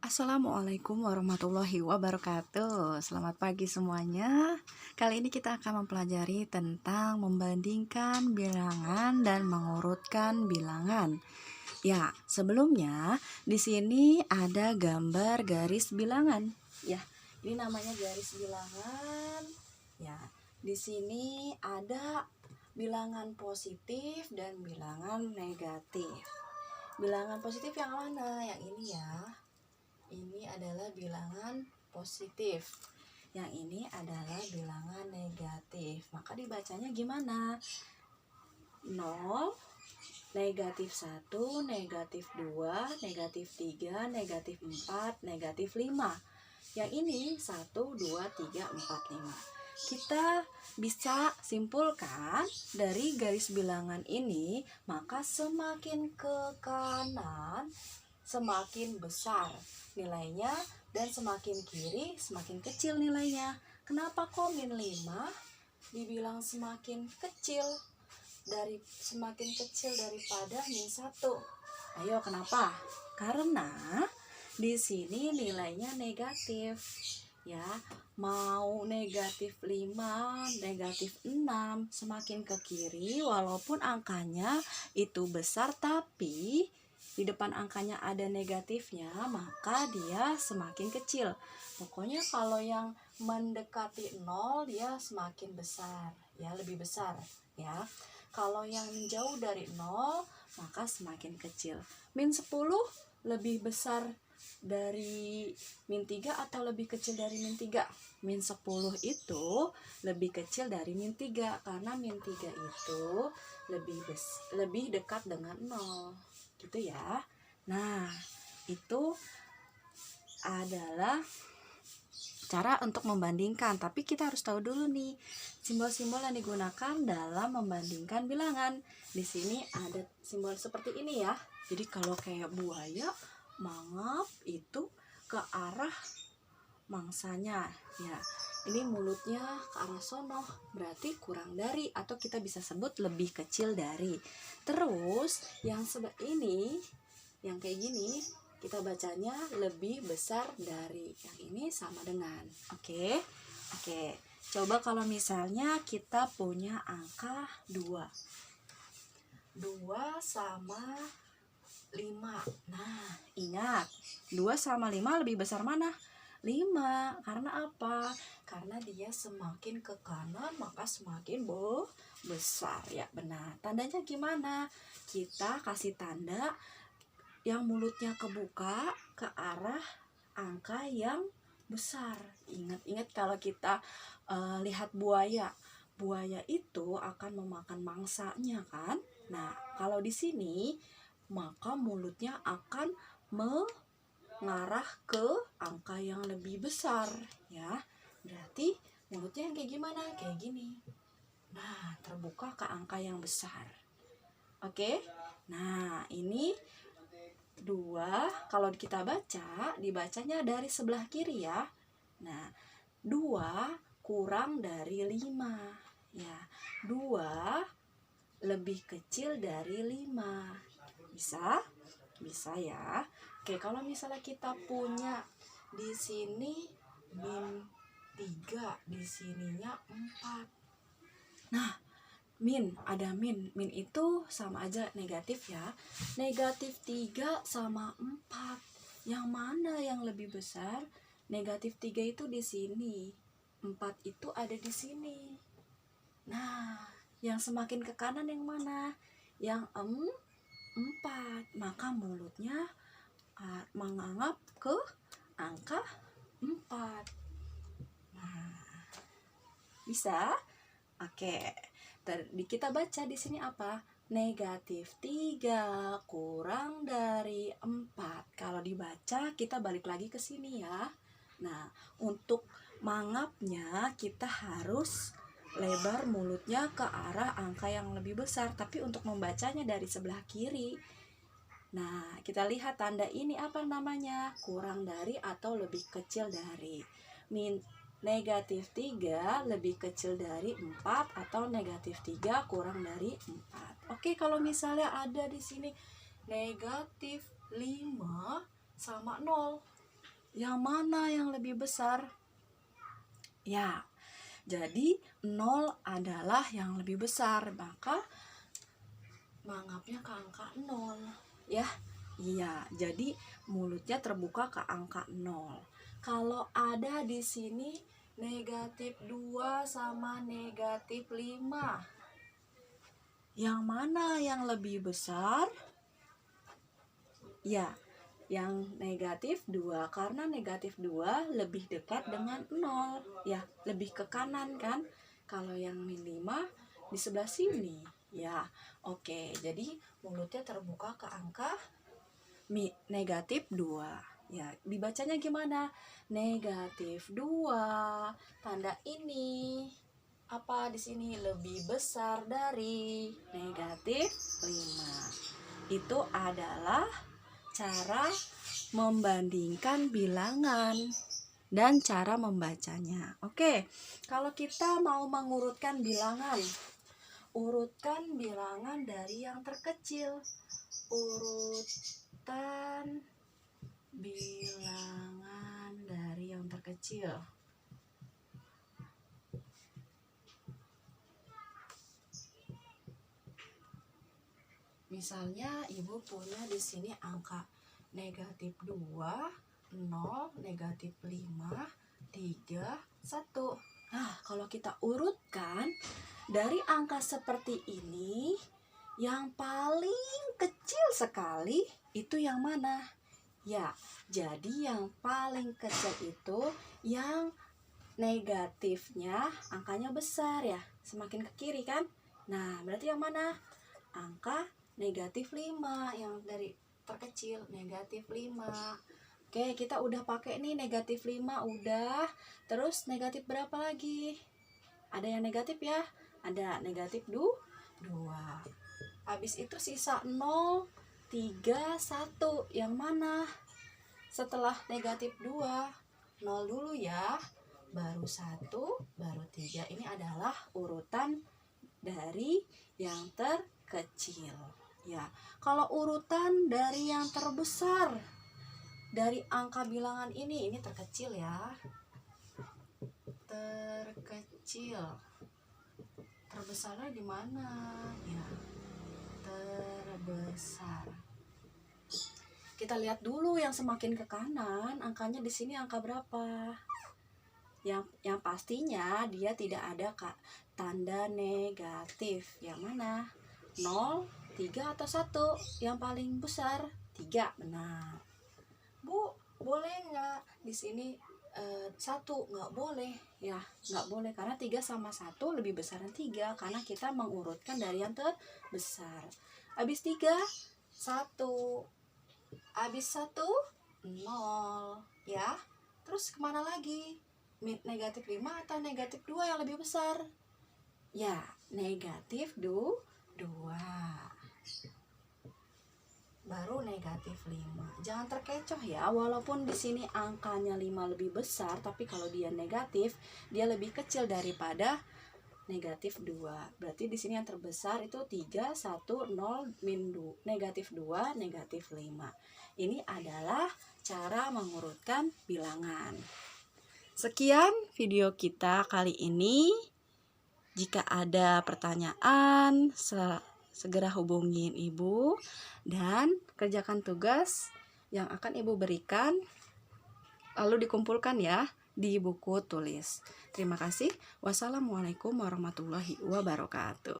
Assalamualaikum warahmatullahi wabarakatuh. Selamat pagi semuanya. Kali ini kita akan mempelajari tentang membandingkan bilangan dan mengurutkan bilangan. Ya, sebelumnya di sini ada gambar garis bilangan. Ya, ini namanya garis bilangan. Ya, di sini ada bilangan positif dan bilangan negatif. Bilangan positif yang mana? Yang ini ya. Ini adalah bilangan positif. Yang ini adalah bilangan negatif. Maka dibacanya gimana? 0, negatif 1, negatif 2, negatif 3, negatif 4, negatif 5. Yang ini 1, 2, 3, 4, 5. Kita bisa simpulkan dari garis bilangan ini, maka semakin ke kanan semakin besar nilainya dan semakin kiri semakin kecil nilainya. Kenapa kok min 5 dibilang semakin kecil daripada min 1? Ayo, kenapa? Karena di sini nilainya negatif. Ya, mau negatif 5, negatif 6, semakin ke kiri walaupun angkanya itu besar, tapi di depan angkanya ada negatifnya, maka dia semakin kecil. Pokoknya kalau yang mendekati 0 dia semakin besar, ya, lebih besar, ya. Kalau yang jauh dari 0 maka semakin kecil. Min 10 lebih besar dari min 3 atau lebih kecil dari min 3? Min 10 itu lebih kecil dari min 3 karena min 3 itu lebih dekat dengan 0. Gitu ya. Nah, itu adalah cara untuk membandingkan. Tapi kita harus tahu dulu nih simbol-simbol yang digunakan dalam membandingkan bilangan. Di sini ada simbol seperti ini ya. Jadi kalau kayak buaya, mangap itu ke arah mangsanya, ya. Ini mulutnya ke arah sono, berarti kurang dari, atau kita bisa sebut lebih kecil dari. Terus yang ini, yang kayak gini, kita bacanya lebih besar dari. Yang ini sama dengan. Oke. Coba kalau misalnya kita punya angka 2. 2 sama 5. Nah, ingat, 2 sama 5 lebih besar mana? 5. Karena apa? Karena dia semakin ke kanan maka semakin besar, ya, benar. Tandanya gimana? Kita kasih tanda yang mulutnya kebuka ke arah angka yang besar. Ingat kalau kita lihat buaya itu akan memakan mangsanya kan? Nah, kalau di sini maka mulutnya akan mengarah ke angka yang lebih besar, ya. Berarti mulutnya yang kayak gimana? Kayak gini. Nah, terbuka ke angka yang besar. Oke. Nah, ini 2, kalau kita dibacanya dari sebelah kiri ya. Nah, 2 kurang dari 5. Ya, 2 lebih kecil dari 5. Bisa ya. Oke, kalau misalnya kita punya di sini min 3, di sininya 4. Nah, ada min itu sama aja negatif ya. Negatif 3 sama 4. Yang mana yang lebih besar? Negatif 3 itu di sini, 4 itu ada di sini. Nah, yang semakin ke kanan yang mana? Yang 4. Maka mulutnya menganggap ke angka 4. Nah, bisa? Oke. Kita baca di sini apa? Negatif 3 kurang dari 4. Kalau dibaca kita balik lagi ke sini ya. Nah, untuk mangapnya kita harus lebar mulutnya ke arah angka yang lebih besar, tapi untuk membacanya dari sebelah kiri. Nah, kita lihat tanda ini apa namanya? Kurang dari atau lebih kecil dari. Negatif 3 lebih kecil dari 4 atau negatif 3 kurang dari 4. Oke, kalau misalnya ada di sini negatif 5 sama 0. Yang mana yang lebih besar? Ya, jadi 0 adalah yang lebih besar, maka menganggapnya ke angka 0. Ya, iya, jadi mulutnya terbuka ke angka 0. Kalau ada di sini negatif 2 sama negatif 5, yang mana yang lebih besar? Ya, yang negatif 2, karena negatif 2 lebih dekat dengan 0. Ya, lebih ke kanan kan? Kalau yang min 5 di sebelah sini. Ya, oke. Jadi mulutnya terbuka ke angka negatif 2. Ya, dibacanya gimana? Negatif 2. Tanda ini apa di sini? Lebih besar dari negatif 5. Itu adalah cara membandingkan bilangan dan cara membacanya. Oke, kalau kita mau mengurutkan bilangan, urutkan bilangan dari yang terkecil. Urutan bilangan dari yang terkecil. Misalnya ibu punya di sini angka negatif 2, 0, negatif 5, 3, 1. Nah, kalau kita urutkan dari angka seperti ini, yang paling kecil sekali itu yang mana? Ya, jadi yang paling kecil itu yang negatifnya angkanya besar ya, semakin ke kiri kan? Nah, berarti yang mana? Angka negatif 5, yang dari terkecil, negatif 5. Oke, kita udah pakai nih negatif 5 udah. Terus negatif berapa lagi? Ada yang negatif ya? Ada negatif 2. Habis itu sisa 0, 3, 1. Yang mana? Setelah negatif 2, 0 dulu ya. Baru 1, baru 3. Ini adalah urutan dari yang terkecil. Ya, kalau urutan dari yang terbesar dari angka bilangan ini terkecil ya. Terkecil. Terbesarnya di mana? Ya, terbesar. Kita lihat dulu yang semakin ke kanan, angkanya di sini angka berapa? Yang pastinya dia tidak ada tanda negatif. Yang mana? 0, 3 atau 1? Yang paling besar 3, benar. Bu, boleh nggak di sini 1? Nggak boleh ya, nggak boleh karena 3 sama 1 lebih besar dari 3, karena kita mengurutkan dari yang terbesar. Habis 3, 1. Habis 1, 0 ya. Terus kemana lagi? Negatif 5 atau negatif 2 yang lebih besar? Ya, negatif 2. Baru negatif 5. Jangan terkecoh ya, walaupun di sini angkanya 5 lebih besar, tapi kalau dia negatif, dia lebih kecil daripada negatif 2. Berarti di sini yang terbesar itu 3, 1, 0, min 2, negatif 2, negatif 5. Ini adalah cara mengurutkan bilangan. Sekian video kita kali ini. Jika ada pertanyaan, segera hubungin ibu dan kerjakan tugas yang akan ibu berikan, lalu dikumpulkan ya di buku tulis. Terima kasih. Wassalamualaikum warahmatullahi wabarakatuh.